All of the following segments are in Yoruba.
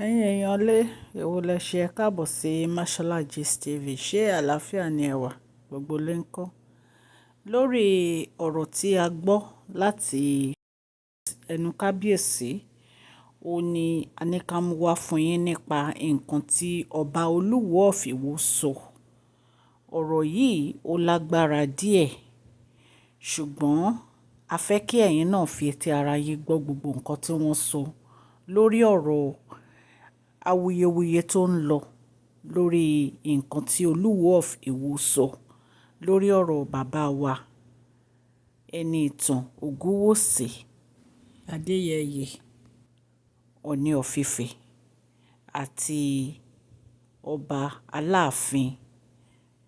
Ẹ̀yin èèyàn lé èwo lẹ ṣe ẹ káàbọ̀ sí Mashola Gist TV. Ṣé àlàáfíà ni ẹ wà? Gbogbo lé ń kọ́. Lórí ọ̀rọ̀ tí a gbọ́ láti ẹnu kábíyèsí, ó ní a ní ká mú wá fún yín nípa nǹkan tí Ọba Olúwo of Iwo sọ. Ọ̀rọ̀ yìí ó lágbára díẹ̀, ṣùgbọ́n a fẹ́ kí ẹ̀yin náà fi etí ara yín gbọ́ gbogbo nǹkan tí wọ́n sọ lórí ọ̀rọ̀ awuyewuye tó ń lọ lórí nǹkan tí Olúwo of Iwo sọ lórí ọ̀rọ̀ bàbá wa ẹni ìtàn Ògúnwùsì Adéyẹyè Ọọ̀ni of Ifẹ̀ àti ọba Aláàfin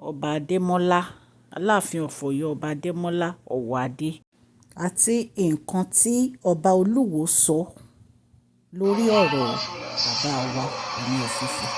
ọba Adémọ́lá Aláàfin of Ọ̀yọ́ ọba Adémọ́lá Ọ̀wọ́adé àti nǹkan tí ọba Olúwo sọ lórí ọ̀rọ̀ bàbá wa Ọọ̀ni of Ifẹ̀.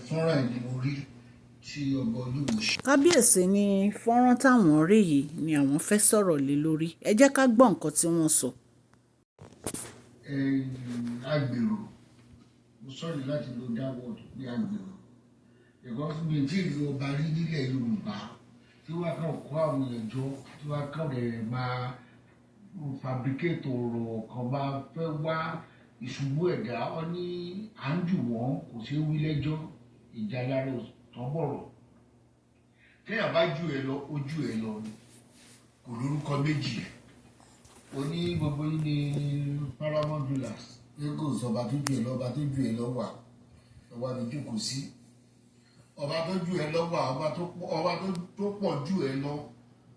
Fọ́nrán ni mo rí tí Ọba Olúwo ṣe. Kábíyèsí ní fọ́nrán táwọn rí yìí ni àwọn fẹ́ sọ̀rọ̀ lé lórí. Ẹ jẹ́ ká gbọ́ nǹkan tí wọ́n sọ. Agbèrò, mo sọ̀rọ̀ láti lo that word ní agbèrò, because mi tí ìlú ọba rí nílẹ̀ Yorùbá tí wọ́n kàn kó àwọn èèyàn jọ tí wọ́n kàn rẹ̀ máa fabricate ọ̀rọ̀ kan máa fẹ́ wá ìṣubú ẹ̀dá. Ọ ní à ń jù wọ́n kò ṣeé wí lẹ́jọ́, ìjà lára tán bọ̀rọ̀. Téèyàn bá jù ẹ lọ ó jù ẹ lọ ni, kò lórúkọ méjì. Ó ní gbogbo yín ní paramount rulers, kò sọba tó jù ẹ lọ, ọba tó jù ẹ lọ wà, ọba tó jókòó sí. Ọba tó jù ẹ lọ wà, ọba tó pọ̀ jù ẹ lọ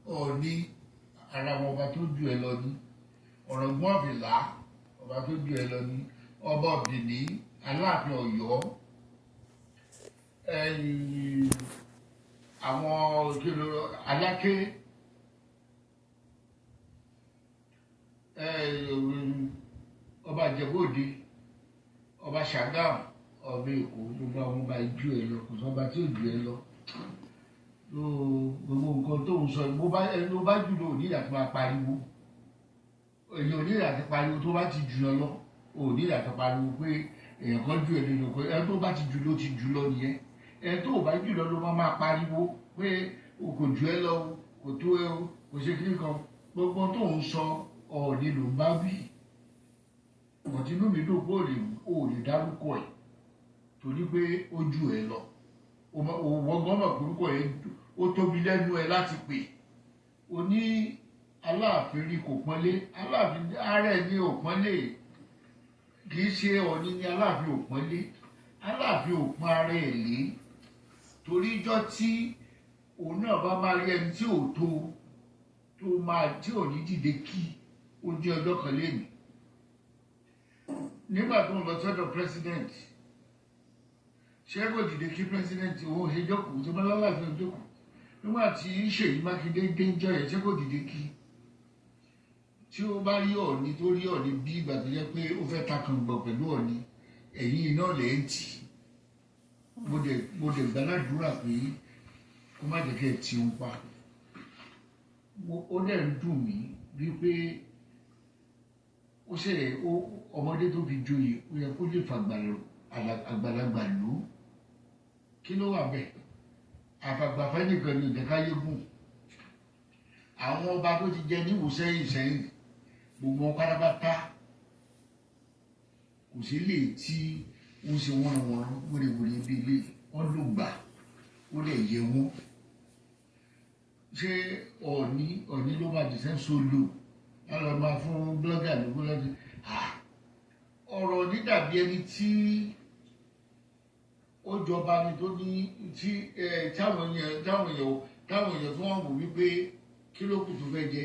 Ọọ̀ni, ara wọn ọba tó jù ẹ lọ ní. Ọ̀ràngún Ọ̀fìlà, ọba tó jù ẹ lọ ní. Ọba Ọ̀bìní, Aláàfin Ọ̀yọ́, àwọn Aláké, ọba Ìjẹ̀bú Òde, ọba Ṣàgámù, ọba Èkó, gbogbo àwọn ọba jù ẹ lọ, kò sọ́ba tí ò jù ẹ lọ. Gbogbo nǹkan tó ń sọ ẹni tó bá jù lọ ò ní ìdàtí máa pariwo. Èyàn ò ní ìdàtí pariwo tó bá ti jù lọ lọ, ò ní ìdàtí pariwo pé èèyàn kan jù ẹ nínú pé ẹni tó bá ti jù lọ ti jù lọ nìyẹn. Ẹni tó bá jù lọ ló máa pariwo pé o kò jù ẹ lọ, kò tó ẹ o, kò ṣe kí nǹkan. Gbogbo tó ń sọ Ọọ̀ni ló ń bá wí. Ọ̀tínú mi dùn pé ò lè dárúkọ ẹ̀ torí pé ó jù ẹ lọ. Wọ́n gbọ́n mọ̀ orúkọ ẹ̀ ó tóbi lẹ́nu ẹ láti pè. O ní Aláàfin rí kò pọ́nlé, Aláàfin ààrẹ ní ò pọ́nlé, kì í ṣe Ọọ̀ni ní Aláàfin ò pọ́nlé. Aláàfin ò pọ́n ara ẹ̀ lé torí ijọ́ tí òun náà bá máa rí ẹni tí ò tó tí ò ní dìde kí ó jẹ́ ọjọ́ kan lénìí. Nígbà tó ń lọ sọ́dọ̀ president, ṣé kò dìde kí president òun ṣe jókòó tó bá lálàáfíà jókòó? Nígbà tí Ṣèyí Mákindé dé ń jọ yẹn, ṣé kò dìde kí? Tí ó bá rí Ọọ̀ni tó rí Ọọ̀ni bí ìgbà tó jẹ́ pé ó fẹ́ takàngbọ̀ pẹ̀lú Ọọ̀ni, ẹ̀yin náà lè ń tì. Mo dẹ̀ gbàládùúrà pé kó má jẹ́ kẹ́ ẹ ti òun pa. ó dẹ̀ ń dùn mí wípé ó ṣẹlẹ̀ ọmọdé tó fi joyè ó yẹ kó lè àgbàlagbà lò ó. Kí ló wà bẹ́ẹ̀? Àfàgbàfẹ́ nìkan ni ìjẹ́káyé gùn. Àwọn ọba tó ti jẹ níwò sẹ́yìn gbogbo wọn pátápátá kò sí lè tí ń ṣe wọ́n wérewère bí ilé wọn ló gbà ó lè yẹ wọn. Ṣé Ọ̀ọ̀ni ló máa dìsẹ́ solo lálọ́ máa fún blọ́gà ní búlọ́gì? Ọ̀rọ̀ ní dàbí ẹni tí ó jọba ni tó ní tí táwọn èèyàn tó wọ́n wò wípé kí ló kù tó fẹ́ jẹ.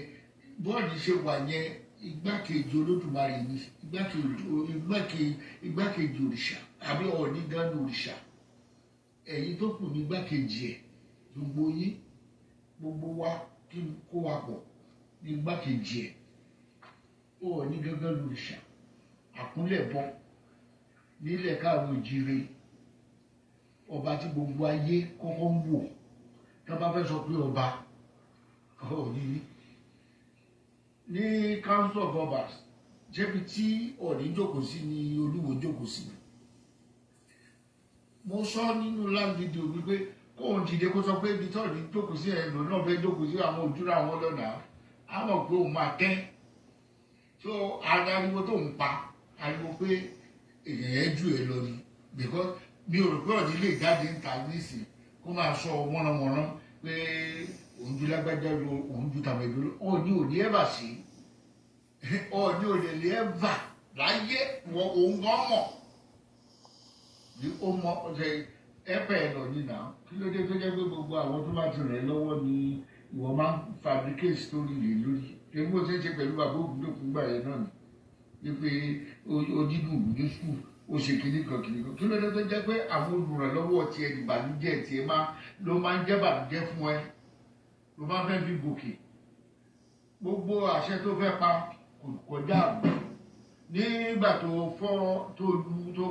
Bọ́ọ̀lù ṣe wà yẹn igbákejì Olódùmarè ni igbákejì òrìṣà àbí Ọ̀ọ̀ni gan ni òrìṣà. Ẹ̀yin tó kù ní igbákejì ẹ̀ gbogbo wa kí n kó wa pọ̀ ní igbákejì ẹ̀. Ọ̀ọ̀ni gangan lòrìṣà àkúnlẹ̀bọ nílẹ̀ káàró ìjíire, ọba tí gbogbo ayé kọ́kọ́ ń wò tí wọ́n bá fẹ́ sọ pé ọba Ọ̀ọ̀ni ní council of obas jẹ́bi tí Ọ̀ọ̀ni jókòó sí ni Olúwo jókòó sí. Mo sọ nínú last video wípé kóun dìde kó sọ pé ibi tí Ọ̀ọ̀ni jókòó sí ẹ̀rọ náà fẹ́ jókòó sí àwọn òjúra àwọn lọ́nà á mọ̀ pé òun máa tẹ́. So ariwo tó ń pa ariwo pé èèyàn yẹn jù ẹ lọ ni, because mi ò rò pé Ọ̀ọ̀ni lè jáde ń ta nísìn kó máa sọ wọ́nranwọ̀nran pé òun ju lágbájá lọ òun ju tàbẹ̀dọ́ lọ. Ọ̀ọ̀ni ò ní ẹ̀bà sí Ọ̀ọ̀ni ò lè lè ẹ̀bà láyé wọ òun gan mọ̀ ní ó mọ ẹ̀pẹ̀ ẹ̀ lọ nínà. Kí ló dé tó jẹ́ pé gbogbo àwọn tó bá ti rẹ̀ lọ́wọ́ ni ìwọ máa ń fabricate story lè lórí. Èmi ò ṣe é ṣe pẹ̀lú bàbá Ògúndòkun gbà yẹn náà ni wípé ojídùn ní skul ó ṣe kìnnìkan. Kí ló dé tó jẹ́ pé àwọn olùrànlọ́wọ́ tiẹ̀ ìbànújẹ́ tiẹ̀ ló máa ń jẹ́ bànújẹ́ fún ẹ, ló máa fẹ́ fi gòkè. Gbogbo àṣẹ tó fẹ́ pa kò kọjá àgbà. Nígbà tó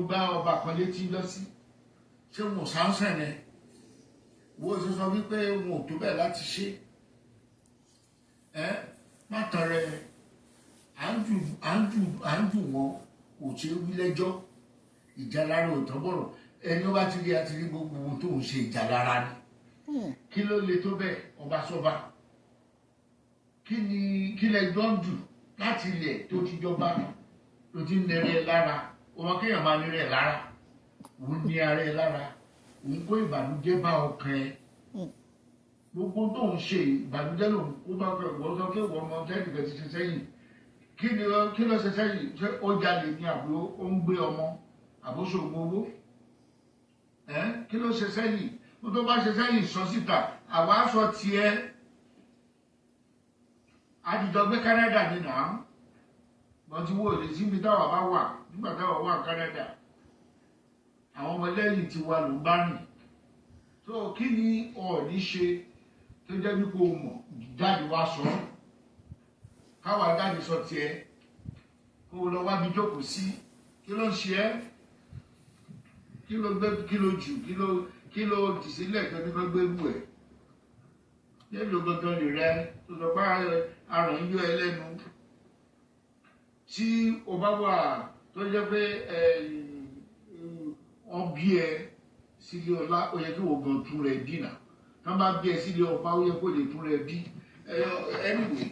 gbá ọba kan létí lọ́sí, ṣé wọn ò sáńsẹ̀ rẹ̀? Wo ṣe sọ wípé wọn ò tó bẹ́ẹ̀ láti ṣe? Má tàn rẹ̀, à ń jù wọn kò ṣe wí lẹ́jọ́. Ìjà lára ò tán bọ̀rọ̀. Ẹni ó bá ti rí àti rí gbogbo ohun tó ń ṣe ìjà lára ni. Kí ló le tó bẹ́ẹ̀ ọba sọ́ba? Kí lẹ jọ ń dù láti ilẹ̀ tó ti jọba tó ti ń nẹrẹ lára? Ọmọ kéèyàn máa nẹrẹ lára, òun ní ara ẹ lára, òun kó ìbànújẹ́ bá ọkàn ẹ. Gbogbo tó ń ṣe ìbànújẹ́ lòun kó bá fẹ́ wọ́n sọ pé wọ́n mọ tẹ́nìkan ti ṣe sẹ́yìn. Kí ló ṣe sẹ́yìn? Ṣé ó jalè ní àbúrò ó ń gbé ọmọ àbóṣogbo owó? Kí ló ṣe sẹ́yìn? Mo tó bá ṣe sẹ́yìn sọ síta, àwa sọ tiẹ̀. Àdìjọ gbé Canada ní nà án, wọ́n ti wó lè síbi táwa bá wà nígbà táwa wà Canada. Àwọn ọmọlẹ́yìn ti wà ló ń bá rìn. So kí ni Ọ̀ọ̀ni ṣe tó jẹ́ wípé o mọ̀ jáde wá sọ? Káwa jáde sọ tiẹ̀ kó o lọ wábi jókòó sí. Kí ló ń ṣe ẹ́? Kí ló gbé kí ló jù kí ló dì sílẹ̀ tó ní kó gbé wù ẹ̀? Nílò gangan lè rẹ tó sọ pé aràn ń yọ ẹ lẹ́nu. Tí o bá wà tó jẹ́ pé wọ́n bí ẹ sílé ọlá, ó yẹ kí wọ́n gan tún rẹ bí nà. Tí wọ́n bá bí ẹ sílé ọba, ó yẹ kó lè tún rẹ bí. Anyway,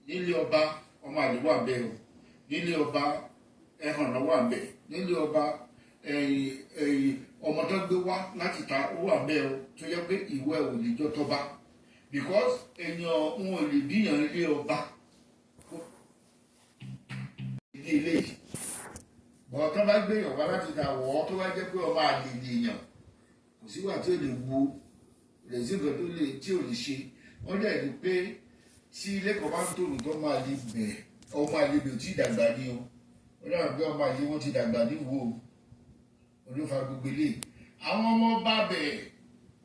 nílé ọba ọmọ àlè wà bẹ́ẹ̀ o, nílé ọba ẹ̀hànà wà bẹ́ẹ̀, nílé ọba ọmọ tó gbé wá láti ta ó wà bẹ́ẹ̀ o, tó yẹ pé ìwọ ẹ̀ ò lè jọ tọba, because èèyàn wọn ò lè bíyàn ilé ọba ilé yìí. Bọ̀ tó bá gbé yàn wá láti ta wọ́ tó bá jẹ́ pé ọba àlè lèèyàn, kò síwà tí ò lè wo rẹ̀ sí nǹkan tí ò lè ṣe. Wọ́n dẹ̀ ní pé tí ilé kan bá ń tòrò tó máa lè bẹ̀ ọmọ àlè bẹ̀ ò tí ì dàgbà ní o. Wọ́n dàgbà pé ọmọ àlè wọn ti dàgbà ní wo olófa gbogbo ilé. Àwọn ọmọ bá bẹ̀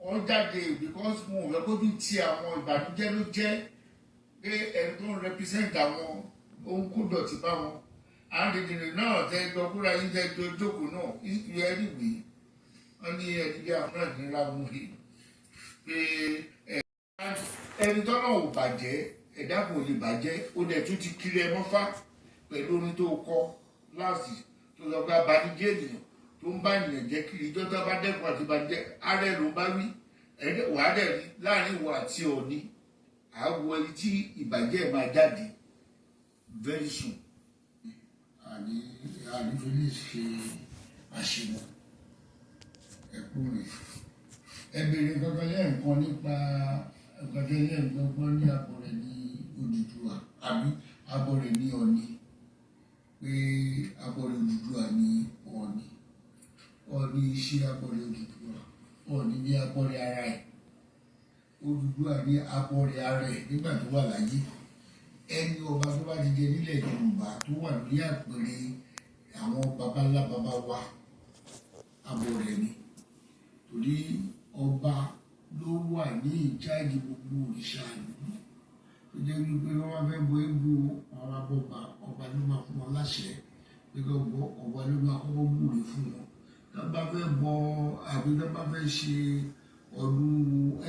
wọ́n jáde because wọn ò fẹ́ kó bí ti àwọn ìbànújẹ́ ló jẹ́ pé ẹni tó ń represent àwọn ohun kó dọ̀tí bá wọn. Àdìdìrì náà tẹ gbọ́ kúra yín tẹ jọ jókòó náà ìwé ẹ̀rí wì wọ́n ní ẹni bí àfúrásì ńlá mú rí pé ẹ ẹni tọ́nà ò bàjẹ́ ẹ̀dá kò lè bàjẹ́ ó dẹ̀ tún ti kiri ẹ mọ́fá pẹ̀lú orin tó kọ láàsì tó sọ pé abanijẹ́ ènìyàn tó ń bá ènìyàn jẹ́ kiri ìjọ tó bá dẹ́kun àti bàjẹ́ ààrẹ ló bá wí wàá dẹ̀ rí láàrin ìwọ àti Ọọ̀ni àwọ̀ ẹni tí ìbàjẹ́ máa jáde very soon. àní fẹ́lẹ́ ṣe àṣìwọ̀ ẹ̀kú rẹ̀ ẹ bèrè kankan lẹ́ẹ̀kan nípa ẹ̀kọ́tẹ́ lẹ́ẹ̀kan ní abọ́ rẹ̀ ní Odùduwà àbí abọ́ rẹ̀ ní Ọọ̀ni pé abọ́ rẹ̀ Odùduwà ní Ọọ̀ni Ọọ̀ni ṣe abọ́ rẹ̀ Odùduwà Ọọ̀ni ní abọ́ rẹ̀ ara ẹ̀ Odùduwà ní abọ́ rẹ̀ ara ẹ̀ nígbà tó wà láyé ẹni ọba tó bá ti jẹ nílẹ̀ Yorùbá tó wà lórí àpèrè àwọn baba ńlá baba wa abọ́ rẹ̀ ni torí ọba ló wà ní ìjáde gbogbo òrìṣà ìlú tó jẹ́ wípé wọ́n máa fẹ́ bọ egbò àwọn abọ́ba ọba ló máa fún wọn láṣẹ gbẹgbẹ ọba ló máa kọ́kọ́ wúre fún wọn tó bá fẹ́ bọ àbí tó bá fẹ́ ṣe ọdún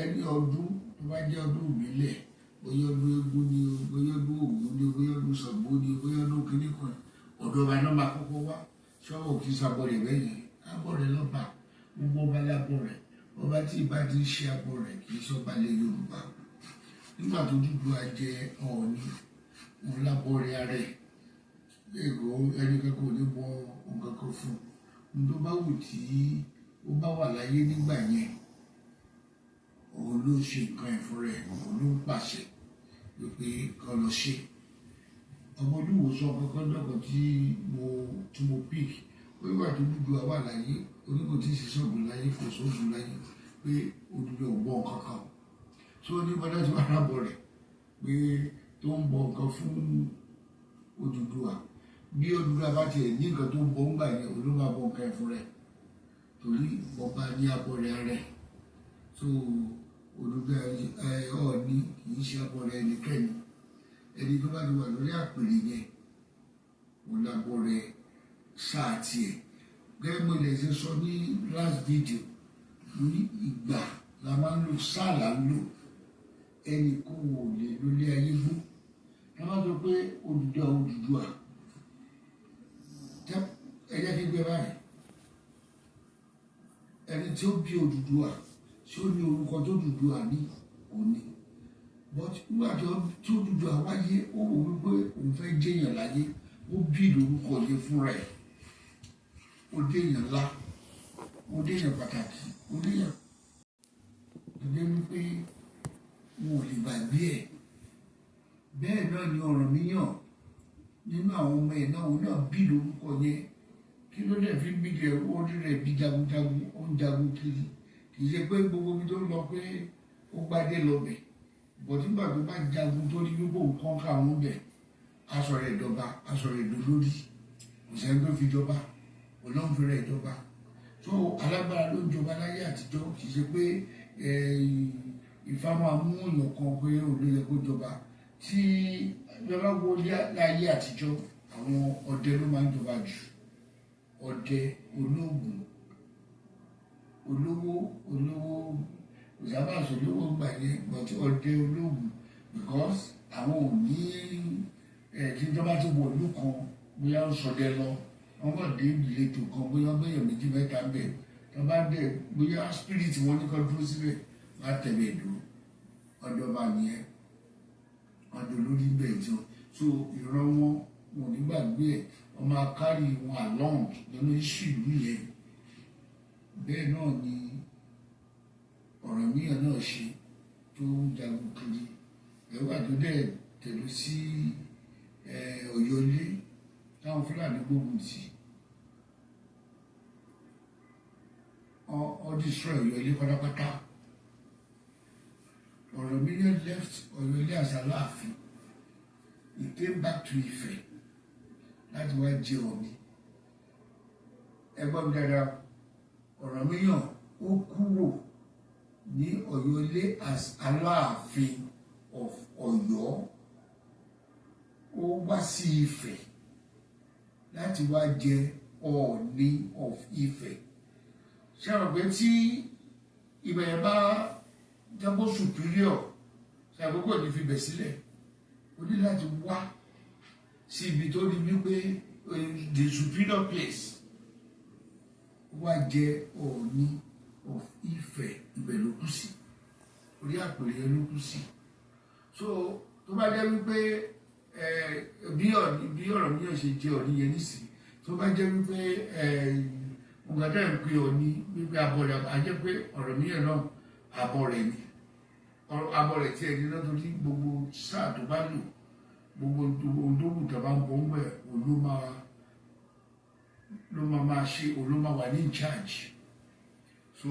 ẹni ọdún tó bá jẹ́ ọdún ìbílẹ̀ bóyá ọdún eégún ni o bóyá ọdún Ògún ni o bóyá ọdún Ṣàngó ni o bóyá ọdún kìnnì kan ọ̀dọ̀ ọba náà máa kọ́kọ́ wá ṣọ́wọ́ kì í sabọ̀ rẹ̀ bẹ́yẹn abọ́ rẹ̀ lọ́ba gbogbo ọba lábọ̀ rẹ̀ ọba tí ìbá ti ń ṣe abọ́ rẹ̀ kì í sọ́ba lé Yorùbá nígbà tó Odùduwà jẹ Ọọ̀ni òun lábọ̀ rẹ̀ ara ẹ̀ èrò ẹni kankan ò ní bọ ohun kankan fún un tó bá wù tí ó bá wà láyé nígbà yẹn òun ló ṣe nǹkan ẹ̀ fún rẹ̀ òun ló ń pàṣẹ wípé kan lọ ṣe Ọba Oluwo sọ kankan dọ̀kan tí mo pick wíwà tó Odùduwà wà láyé oníkò tí ì ṣe sọ́ọ̀bù láyé kò sóògùn láyé pé Odùduwà ò gbọ́ kankan tó ní bọ́dá tí wàá rábọ̀ rẹ̀ pé tó ń bọ nǹkan fún Odùduwà bí Odùduwà bá tiẹ̀ ní nǹkan tó ń bọ ńgbà yẹn òun ló máa bọ nǹkan ẹ̀ fún rẹ̀ torí ọba ní abọ́ rẹ̀ rẹ̀ tó Odùduwà Ọọ̀ni kì í ṣe abọ́ rẹ̀ ẹnikẹ́ni ẹni tó bá ti wà lórí àpèrè yẹn òun lábọ́ rẹ̀ sáà tiẹ̀ gẹ́gẹ́ bí ilẹ̀ ṣe sọ ní last video ní ìgbà la máa ń lò sáà là ń lò ẹnì kó wò lè lólé ayé gbó ká má sọ pé Odùduwà ẹ jẹ́ kí gbé báyìí ẹni tí ó bí Odùduwà tí ó ní orúkọ tó Odùduwà ní òní but nígbà tí Odùduwà wáyé ó wò wípé òun fẹ́ jẹ́yàn láyé ó bí lórúkọ yẹn fúnra ẹ̀ ó déyàn ńlá ó déyàn pàtàkì ó déyàn tó dé wípé wọn ò lè gbàgbé ẹ̀ bẹ́ẹ̀ náà ni Ọ̀rànmíyàn nínú àwọn ọmọ ẹ̀ náà òun náà bí lórúkọ yẹn kí ló dẹ̀ fi bí jẹ orí rẹ̀ bí jagunjagun ó ń jagun kiri kì í ṣe pé gbogbo ibi tó lọ pé ó gbádé lọ bẹ̀ bọ̀ nígbà tó bá jagun tó ní wípé òun kọ́ ká òun bẹ̀ aṣọ rẹ̀ dọba aṣọ rẹ̀ dolórí kò sẹ́ni tó fi jọba ọlọ́run fi rẹ̀ jọba tó alágbára ló ń jọba láyé àtijọ́ kì í ṣe pé Ifá máa mú èèyàn kan pé òun ló yẹ kó jọba tí ìjọba wo láyé àtijọ́ àwọn ọdẹ ló máa ń jọba jù ọdẹ ológun olówó òṣàbàṣọ olówó gbà yẹn but ọdẹ ológun because àwọn ò ní kí ìjọba tó wọ ìlú kan bóyá ń ṣọdẹ lọ wọn kàn dé ìletò kan bóyá bẹyàn méjì mẹ́ta bẹ tó bá dẹ bóyá spirit wọn ní kan dúró síbẹ̀ má tẹ̀lé dúró ọdọba nìyẹn ọdọ lórí bẹ́ẹ̀ jọ so ìran wọn wọn nígbàgbé ẹ wọn máa kárì wọn along nínú ìṣìlú yẹn bẹ́ẹ̀ náà ni Ọ̀rànmíyàn náà ṣe tó ń jagun kiri ẹwà tó dẹ̀ tẹ̀lé sí Ọ̀yọ́lé táwọn Fúlàní gbógun tì ọ destroy Ọ̀yọ́lé pátápátá Ọ̀rànmíyàn left Ọ̀yọ́lé as Aláàfin he came back to Ifẹ̀ láti wá jẹ Ọọ̀ni ẹgbọ́n mi dáadáa Ọ̀rànmíyàn ó kúrò ní Ọ̀yọ́lé as Aláàfin of Ọ̀yọ́ ó wá sí Ifẹ̀ láti wá jẹ Ọọ̀ni of Ifẹ̀ ṣe rò pé tí ibẹ̀ yẹn bá jábọ́ superior ṣàkókò ní fi bẹ̀ sílẹ̀ ó ní láti wá sí ibi tó rí wípé the superior place wá jẹ́ Ọọ̀ni of Ifẹ̀, ibẹ̀ ló kú sí, orí àpèrè ló kú sí. So tó bá jẹ́ wípé bí ọ̀rọ̀ mi yàn ṣe jẹ́ Ọọ̀ni yẹn nísìnyí, tó bá jẹ́ wípé nǹkan tẹ́ ń pè Ọọ̀ni wípé abọ́ rẹ̀ á jẹ́ pé ọ̀rọ̀ mi yàn náà abọ́ rẹ̀ ni, abọ́ rẹ̀ tí ẹ̀ ní lọ́dún tí gbogbo sáà tó bá lò, gbogbo olóògùn tó bá ń bọ̀ ń bẹ̀ ló máa ṣe, ló máa wà ní in charge. So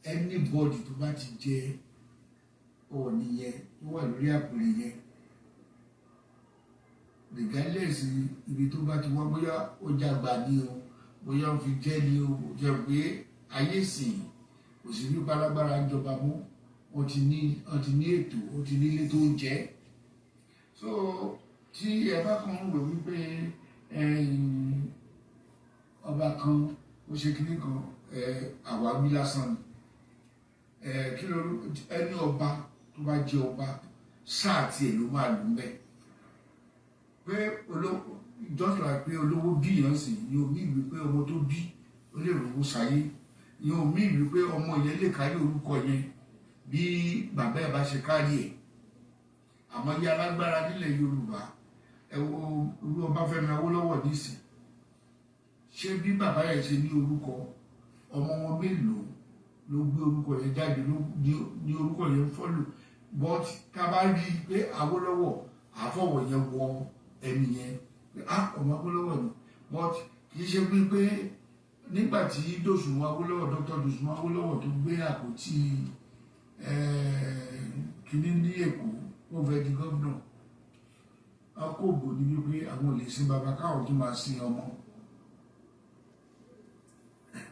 anybody tó bá ti jẹ Ọọ̀ni yẹn tó wà lórí àpèrè yẹn, regardless ibi tó bá ti wá, bóyá ó jàgbà ní o, bóyá ó fi jẹ́ ní o, jẹ́ pé ayé sìn kò sí ní pálágbára ìjọba mú, wọ́n ti ní ètò, ó ti nílé tó ń jẹ́. So tí ẹ bá kàn ń rò wípé ọba kan ó ṣe kíní kan, àwáwí lásán ni, kí ló ẹni ọba tó bá jẹ ọba sáà tiẹ̀ ló máa lù mẹ́, pé just like pé olówó bíyàn sí ni omi ìwé pé ọmọ tó bí ó lè rówó sáyé, ni omi ìwé pé ọmọ yẹn lè kárí orúkọ yẹn bí bàbá ẹ̀ bá ṣe kárí ẹ̀. Àmọ́ yí alágbára nílẹ̀ Yorùbá, ẹ wo irú Ọbáfẹ́mi Awólọ́wọ̀ nísìn, ṣé bí bàbá yẹn ṣe ní orúkọ, ọmọ wọn mélòó ló gbé orúkọ yẹn jáde ní orúkọ yẹn fọ́lù, but tá a bá rí i pé Awólọ́wọ̀ àfọwọ̀ yẹn wọ ẹni yẹn pé ọmọ Awólọ́wọ̀ ni, but kì í ṣe pé nígbà tí Dòsùnmú Awólọ́wọ̀, Dr. Dòsùnmú Awólọ́wọ̀ tó gbé àpótí kìíní ní Èkó, ó fẹ́ di gómìnà, akóòbò ní wípé àwọn ò lè sin bàbá káwọn tó máa sin ọmọ,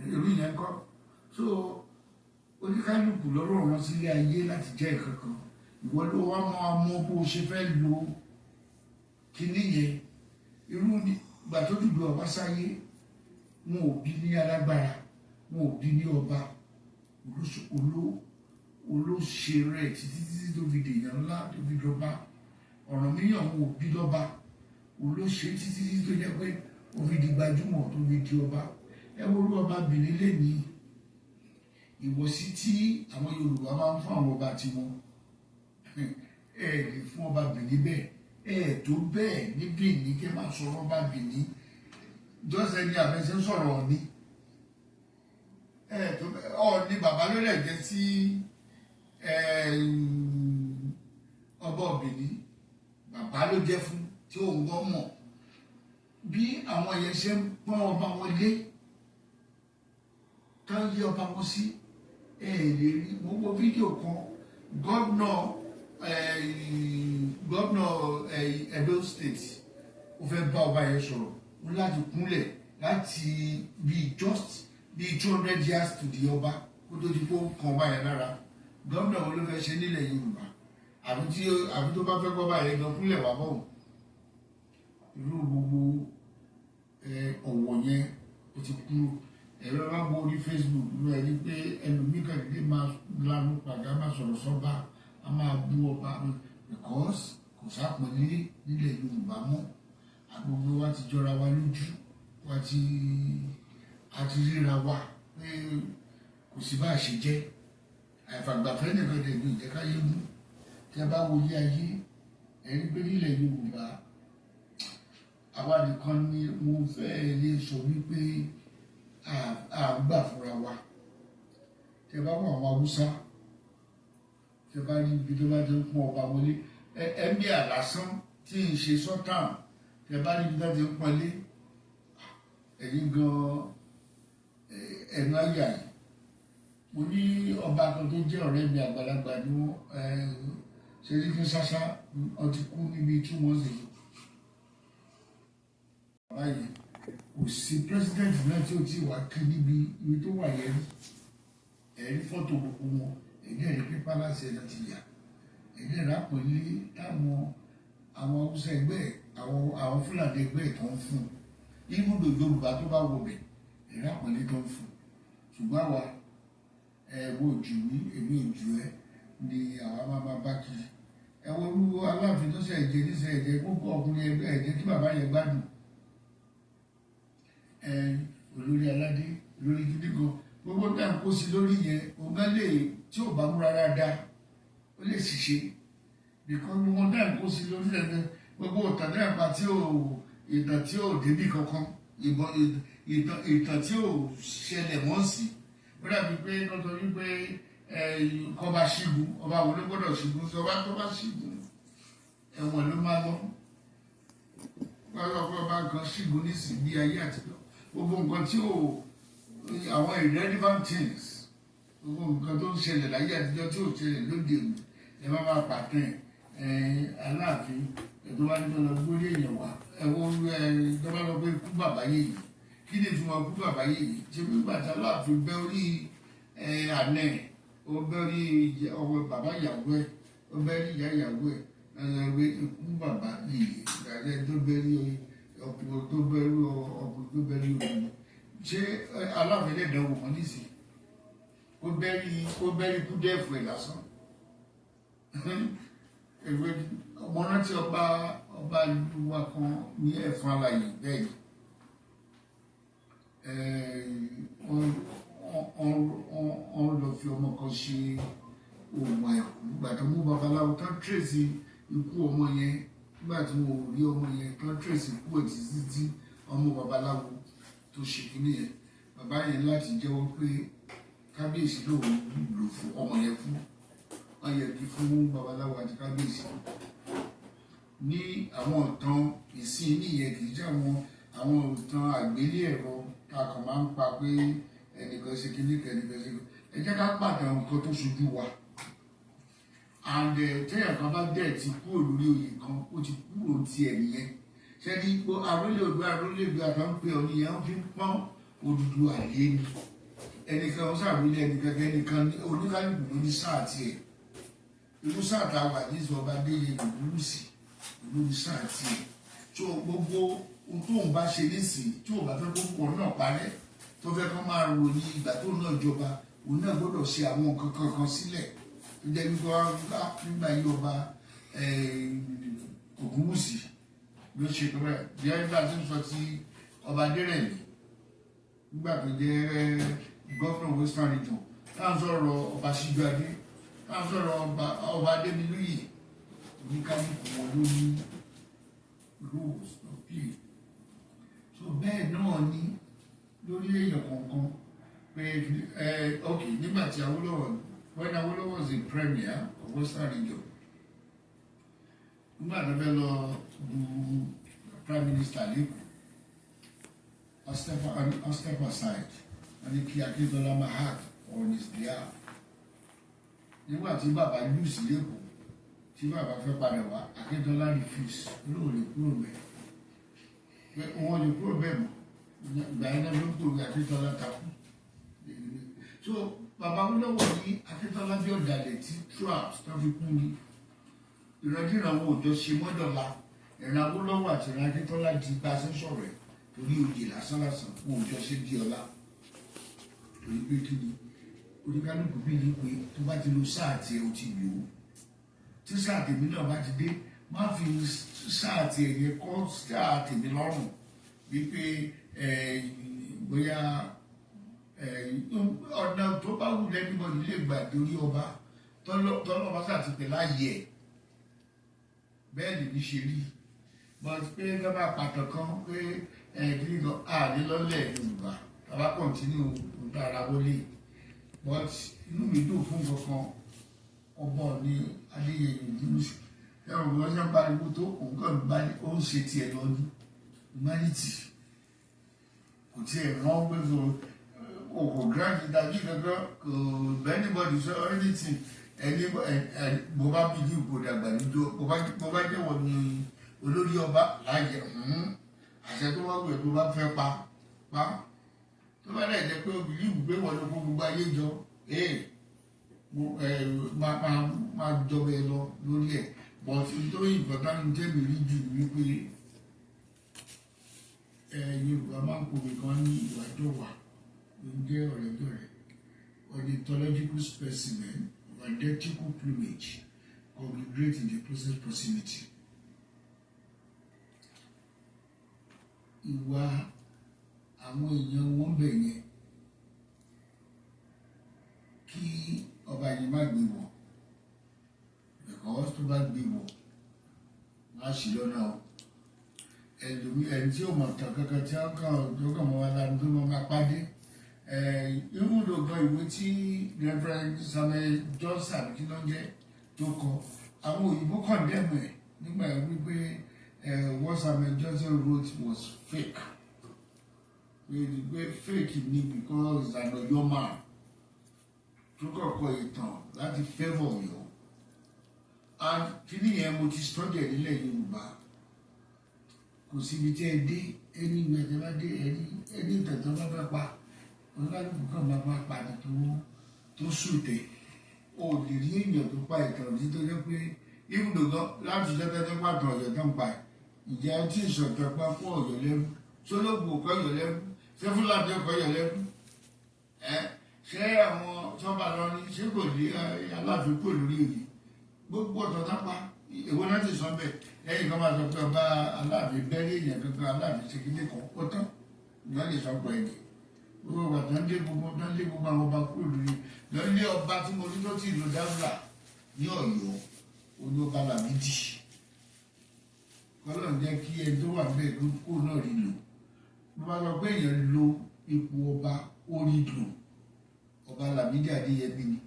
irú yẹn kọ́. So oníkálùkù lọ́rọ̀ wọn sílé ayé láti jẹ́ ìkankan, ìwọ ló wá máa mọ bó ṣe fẹ́ lo kíní yẹn. Irú ìgbà tó dìbò ọba sáyé, wọn ò bí ní alágbára, wọn ò bí ní ọba, olóṣèré títí tó fi dèèyàn ńlá, tó fi dọba. Ọ̀rànmíyàn wọn ò bí lọ́ba, olóṣè títí tó jẹ́ pé ó fi di gbajúmọ̀, tó fi di ọba. Ẹ wo orú ọba Benin lẹ́ni, ìwọ̀sí tí àwọn Yorùbá máa ń fún àwọn ọba tiwọn, ẹ lè fún ọba Benin bẹ́ẹ̀, tó bẹ́ẹ̀ ní Benin kẹ́ máa sọ̀rọ̀ ọba Benin jọ́sẹ̀ ní àfẹsẹ̀ sọ̀rọ̀ Ọọ̀ni, tó bẹ́ẹ̀ Ọọ̀ni bàbá ló lẹ̀ jẹ́ sí ọba Benin, bàbá ló jẹ́ fún, tí òun gbọ́ mọ̀ bí àwọn yẹn ṣe ń pọ́n ọba wọn lé, ká ń yí ọba wọn sí. Lè rí, mo wo fídíò kan, gómìnà Edo State ó fẹ́ bá ọba yẹn sọ̀rọ̀, wọn láti kúnlẹ̀ láti bí 200 years to di ọba kó tó di kó kan ọba yẹn lára. Gómìnà wo ló fẹ́ ṣe nílẹ̀ Yorùbá, àbí tó bá fẹ́ kọ́ ọba yẹn gan kúnlẹ̀ wá bọ̀. Irú gbogbo ọ̀wọ̀ yẹn ó ti kúrò. Ẹ̀rọ máa ń wo orí Facebook ló ẹ̀ rí pé ẹlòmíkà dédé máa lanu pàdé, á máa sọ̀rọ̀ sọ́ba, á máa bú ọba, because kò sápọ̀nlé nílẹ̀ Yorùbá mọ́. Gbogbo wa ti jọra wa lójú, a ti ríra wa pé kò sí bá a ṣe jẹ́. Àìfàgbàfẹ́ nìkan dẹ̀ ní ìjẹ́káyé mú. Tí a bá wo ilé ayé, ẹ̀ rí pé nílẹ̀ Yorùbá, àwa nìkan ni mo fẹ́ lè sọ wípé à ń gbà fúnra wa. Tẹ bá wọ àwọn Haúsá, tẹ bá rí ibi tó bá ti ń pọ́n ọba wọlé, ẹ̀mí àlásán tí ń ṣe sọ́tàn, tẹ bá rí ibi tó ti ń pọ́nlé, ẹ̀yin gan ẹnu àyà yìí. Mo ní ọba kan tó jẹ́ ọ̀rẹ́ mi àgbàlagbà ní ṣe ní kí ṣáṣá, ó ti kú níbi 2 months ago. Báyìí kò sí president náà tí ó ti wà kí níbi ibi tó wà yẹn rí. Ẹ̀rí fọ́tò gbogbo wọn, ẹ̀rí ẹ̀rí pé palace ẹ̀ náà ti yà, ẹ̀rí ẹ̀rá pẹ̀lú táwọn Haúsá ẹgbẹ́ àwọn Fúlàní ẹgbẹ́ ẹ̀ tó ń fún un. Ibùdó Yorùbá tó bá wọ bẹ̀, ẹ̀rí àpẹẹlẹ tó ń fún un. Ṣùgbọ́n àwa wo jù mí, èmi ò jù ẹ́ ni àwa máa bá kí. ẹ̀jẹ̀ níṣẹ́ ẹ̀jẹ̀ púpọ̀ ọkùnrin ẹ̀jẹ̀ kí bàbá yẹn gbádùn olórí aládé olórí gidi gan gbogbo tá à ń kó sí lórí yẹn ọ̀gá lè tí ò bá múra dáadáa ó lè ṣiṣẹ́ bìkan gbogbo tá à ń kó sí lórí yẹn gbogbo ìtàn náà pa ìtàn tí ò débì kankan ìtàn tí ò ṣẹlẹ̀ mọ́ sí ó dàbí pé lọ́tọ̀ wípé kọba ṣígun ọba wo ló gbọ́dọ̀ ṣígun sí ọba tó bá ṣígun ẹ̀wọ̀n ló máa lọ wọ́n lọ pé ọba kan ṣígun nísìn bí ayé àtijọ́ gbogbo nǹkan tí ò àwọn irrelevant things gbogbo nǹkan tó ń ṣẹlẹ̀ láyé àtijọ́ tí ò ṣẹlẹ̀ lóde òní ẹ má máa pàtẹ́ aláàfin ẹ̀tọ́ bá nígbà lọ gbórí èèyàn wá ẹ̀wọ̀n ìjọba lọ pé kú bàbá yèyí kí ni ìtumọ̀ kú bàbá yèyí ṣé bí bàtà aláàfin bẹ́ orí àná ó bẹ́ orí ọwọ́ bàbá ìyàwó ẹ̀ ó bẹ́ orí ìyá ìyàwó ẹ̀ ẹ̀rọ ikú bàbá yèyí ìgbàlẹ̀ tó bẹ́ orí ọkùnrin tó bẹ́ orí ọkùnrin tó bẹ́ orí òun ṣé aláàfin lè dánwò wọn nísìnyí ó bẹ́ orí kú dẹ́ẹ̀fù ẹ̀ lásán ọmọ rántí ọba ìlú wa kan ní ẹ̀fọn alàyè bẹ́ẹ̀ wọ́n lọ fi ọmọ kan ṣe oògùn àìkú nígbà tó mú babaláwo tán tírèsì ikú ọmọ yẹn nígbà tí wọn ò rí ọmọ yẹn tán tírèsì ikú ẹ̀ títí ọmọ babaláwo tó ṣe kíní yẹn bàbá yẹn láti jẹ́wọ́ pé kábíyèsí lòun lò fún ọmọ yẹn fún wọ́n yẹ kí fún babaláwo àti kábíyèsí ní àwọn ìtàn ìsìn nìyẹn kì í jẹ́ àwọn ìtàn àgbélé ẹ̀rọ tá a kàn máa ń pa pé ẹnìkan ṣe kíní kẹ́nìkan ṣe kíní ẹ jẹ́ ká pàtàkì nǹkan tó ṣojú wa and téèyàn kan bá dẹ̀ ti kúrò lórí oyè kan ó ti kúrò ti ẹ̀ nìyẹn ṣé ní ipò arólègbé àtàǹpé ọ̀nì yẹn wọ́n fi ń pọ́n Odùduwà lé ní ẹnìkan ó sàrólé ẹnìkan oníkálùkù ló ní sáà tiẹ̀ irú sáà tá a wà ní ìsọba déyẹ ìlúùsì lórí sáà tiẹ̀ tó gbogbo ohun tó ń bá ṣe nísìnyí tí ò bá fẹ́ kó pọ̀ náà parẹ́ tó fẹ́ kó máa ròyìn ìgbà tó náà jọba òun náà gbọ́dọ̀ ṣe àwọn nǹkan kankan sílẹ̀ tó jẹ́ wípé nígbà yí ọba Ògúnwùsì ló ṣe tó bẹ́ẹ̀ bí ẹgbẹ́ àti sọ ti ọba Adérẹ̀mí nígbà tó jẹ́ gọ́fúnà Western Region táwọn sọ̀rọ̀ ọba Síjúadé táwọn sọ̀rọ̀ ọba Adémilúyì oníkálukú wọn ló ní rules of play so bẹ́ẹ̀ náà ni lórí èèyàn kọ̀ọ̀kan pé ok nígbà tí Awólọ́wọ̀ when Awólọ́wọ̀ was the premier of Western Region nígbà tó fẹ́ lọ du prime minister lẹ́kọ̀ọ́ on step aside wọ́n ní kí Akíntọ́lá máa hack on his behalf nígbà tí bàbá lùsì lẹ́kọ̀ọ́ tí bàbá fẹ́ padà wá Akíntọ́lá refuse olóò lè kúrò bẹ́ẹ̀ pé wọ́n lè kúrò bẹ́ẹ̀ mọ́ ìgbà yẹn náà ló ń gbòòrò Akíntọ́lá takú so bàbá Awólọ́wọ̀ ní Akíntọ́lá bí ọ̀dàlẹ̀ tí traps tó fi kú ni ìrandíran wo òjò ṣe mọ́dọ̀la ìran Awólọ́wọ̀ àti ìran Akíntọ́lá di bá a ṣe ń sọ̀rọ̀ ẹ̀ torí oyè lásánlásán wo òjò ṣe di ọ̀la torí pé kí ni oníkálukú bí ní pé tó bá ti lo sáà tiẹ̀ ó ti lò ó tí sáà tèmi náà bá ti dé má fi sáà tiẹ̀ yẹ kọ́ sáà tèmi lọ́rùn wípé bóyá ọ̀nà tó bá wù lẹ́nìbọ̀dì lè gbà dórí ọba tọ́lọ́ba sàtìpẹ́ láàyè ẹ̀ bẹ́ẹ̀ lè ní ṣe rí but pé lọ́ba pàtó kan pé kí ni àdélọ́lẹ̀ Yorùbá tàbá kọ̀ntínú nǹkan ara wọlé but inú mi dùn fún kankan ọba ní Adéyẹyè Ògúnwùsì ẹ̀rọ bí wọ́n ṣe ń pariwo tó òun kàn bá ó ń ṣe tiẹ̀ lọ́dún humanity kò tiẹ̀ rán gbèsò kò grand dàbí kankan kò anybody sọ anything ẹni bó bá bí ní ipò dàgbà níjọ bó bá jẹ́wọ́ ní olórí ọba láàyè àṣẹ tó wá wẹ̀ tó bá fẹ́ pa tó bá dẹ̀ jẹ́ pé obìnrin ìwúgbé wọn ló kó gbogbo ayé jọ máa jọba ẹ lọ lórí ẹ̀ but nítorí ìbọ̀dá ní tẹ́mi rí jù wípé Yorùbá máa ń pòwe kan ní ìwà ìjọba ló ń jẹ́ ọ̀rẹ́dọ̀rẹ́ ornithological specimen of identical plumage congregate in the closest proximity ìwà àwọn èèyàn wọn bẹ̀ yẹn kí ọba yẹn má gbé wọ̀ because tó bá gbé wọ̀ má ṣì lọ́nà o ẹni tí ó mọ̀ tán kankan tí wọ́n kàn mọ́ wa lánàá tó mọ́ máa pàdé irúdò gan ìwé tí Reverend Samuel Johnson àbí kí ló ń jẹ́ tó kọ àwọn òyìnbó condemn ẹ̀ nígbà wípé what Samuel Johnson wrote was fake pé fake ni because it's an Ọ̀yọ́ man tó kọ̀kọ́ ìtàn láti favour Ọ̀yọ́ and kí nìyẹn mo ti study ẹ̀ nílẹ̀ Yorùbá kò síbi tí ẹ dé ẹni ìgbàjẹ́ bá dé ẹni ìtẹ̀tọ́ bá fẹ́ pa oníkálùkù kan máa bá padà tó sùtẹ̀ o lè rí èèyàn tó pa ìtàn tí tó jẹ́ pé ibùdó gan láti jẹ́ tẹ́tẹ́ pàtó Ọ̀yọ́ tó ń pa ìjà tí ìṣọ̀tẹ̀ pa fún Ọ̀yọ́ lẹ́rú sólógbò kọ́ Ọ̀yọ́ lẹ́rú ṣé Fúlàní kọ́ Ọ̀yọ́ lẹ́rú ṣé àwọn sọ́ba lọ́rin ṣé kò lé Aláàfin kò lórí òye gbogbo ọ̀tọ̀ tápá èwo náà ti sọ bẹ́ẹ̀ lẹ́yìn kan máa sọ pé ọba Aláàfin bẹ́ẹ̀rẹ̀ èèyàn kankan Aláàfin ṣe kíndé kan ó tán ìgbà lè sọ pé ẹ̀jẹ̀ gbogbo ọba tó ń lé gbogbo àwọn ọba kúrò lórí lọ́lé ọba tí mo rí tó ti lò dáúlà ní Ọ̀yọ́ oní ọba Lámídì kọ́lọ́ ń jẹ́ kí ẹni tó wà bẹ́ẹ̀ kó náà rí lò bó bá lọ pé èèyàn lo ipò ọba ó rí lò ọba Lámídì Adéyẹmí ni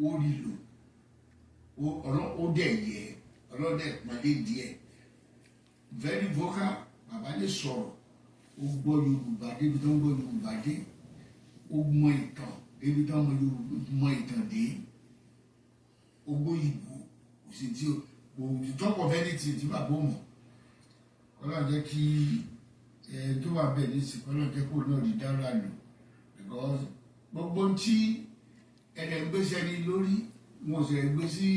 ó rí lò ó dẹ̀ yẹ ọlọ́dẹ̀ pàdé díẹ̀ very vocal bàbá lè sọ̀rọ̀ ó gbọ́ Yorùbá débi tó ń gbọ́ Yorùbá dé ó mọ ìtàn débi tó ń mọ ìtàn dé ó gbọ́ Ìgbò kò sí tí o talk of anything tí bàbá ò mọ̀ kọ́lá jẹ́ kí tó wà bẹ́ẹ̀ ní sí kọ́lá jẹ́ kó náà rí dára lò because gbogbo tí ẹ̀rẹ̀ ń gbéṣẹ́ ní lórí wọn sì gbé sí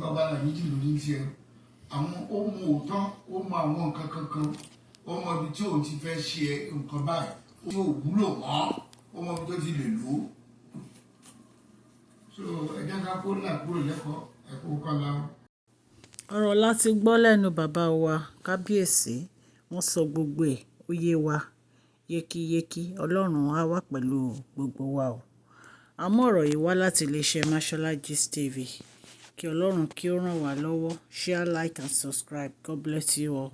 bàbá Lámídì lórí tiẹ̀ àwọn ó mọ òótọ́ ó mọ àwọn nǹkan kankan ó mọ ibi tí òun ti fẹ́ ṣe nǹkan báyìí ó tí ò wúlò mọ́ ó mọ ibi tó ti lè lò ó so ẹ̀jẹ̀ ká kó là kúrò lẹ́kọ̀ọ́ ẹ̀kọ́ kọ́lá. ọ̀rọ̀ láti gbọ́ lẹ́nu bàbá wa kábíyèsí wọ́n sọ gbogbo ẹ̀ ó yé wa yékéyéké Ọlọ́run á wà pẹ̀lú gbogbo wa o àmọ́ ọ̀rọ̀ yìí wá láti iléeṣẹ́ Mashola Gist TV kí Ọlọ́run kí ó ràn wá lọ́wọ́ share like and subscribe God bless you all.